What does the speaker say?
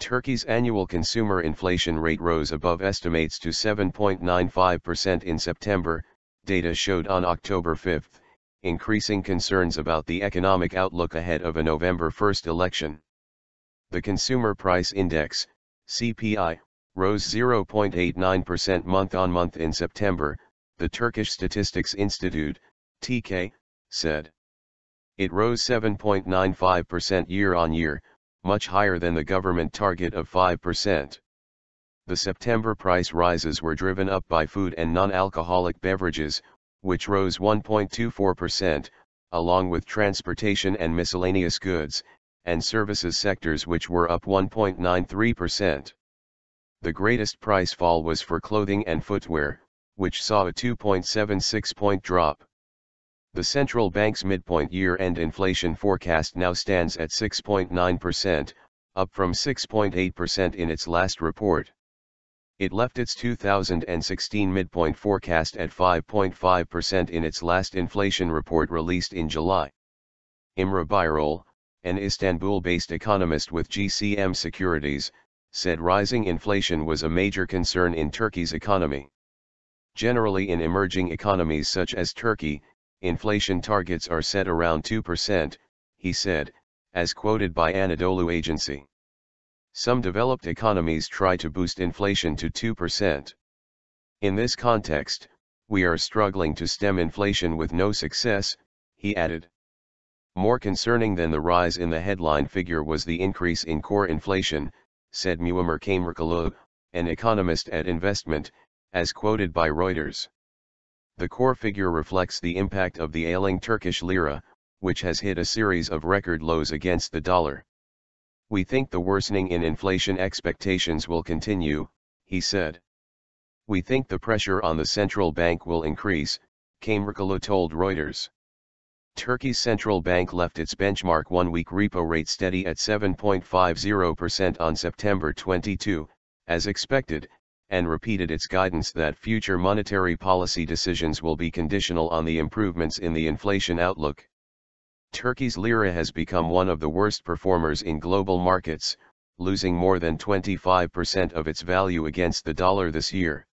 Turkey's annual consumer inflation rate rose above estimates to 7.95% in September, data showed on October 5, increasing concerns about the economic outlook ahead of a November 1 election. The Consumer Price Index, CPI, rose 0.89% month-on-month in September, the Turkish Statistics Institute, TÜİK, said. It rose 7.95% year-on-year, much higher than the government target of 5%. The September price rises were driven up by food and non-alcoholic beverages, which rose 1.24%, along with transportation and miscellaneous goods, and services sectors which were up 1.93%. The greatest price fall was for clothing and footwear, which saw a 2.76-point drop. The central bank's midpoint year-end inflation forecast now stands at 6.9%, up from 6.8% in its last report. It left its 2016 midpoint forecast at 5.5% in its last inflation report released in July. Imre Birol, an Istanbul-based economist with GCM Securities, said rising inflation was a major concern in Turkey's economy. Generally, in emerging economies such as Turkey, inflation targets are set around 2%, he said, as quoted by Anadolu Agency. Some developed economies try to boost inflation to 2%. In this context, we are struggling to stem inflation with no success, he added. More concerning than the rise in the headline figure was the increase in core inflation, said Muammer Kamerkalu, an economist at Investment, as quoted by Reuters. The core figure reflects the impact of the ailing Turkish lira, which has hit a series of record lows against the dollar. We think the worsening in inflation expectations will continue, he said. We think the pressure on the central bank will increase, Kamerkalu told Reuters. Turkey's central bank left its benchmark one-week repo rate steady at 7.50% on September 22, as expected, and repeated its guidance that future monetary policy decisions will be conditional on the improvements in the inflation outlook. Turkey's lira has become one of the worst performers in global markets, losing more than 25% of its value against the dollar this year.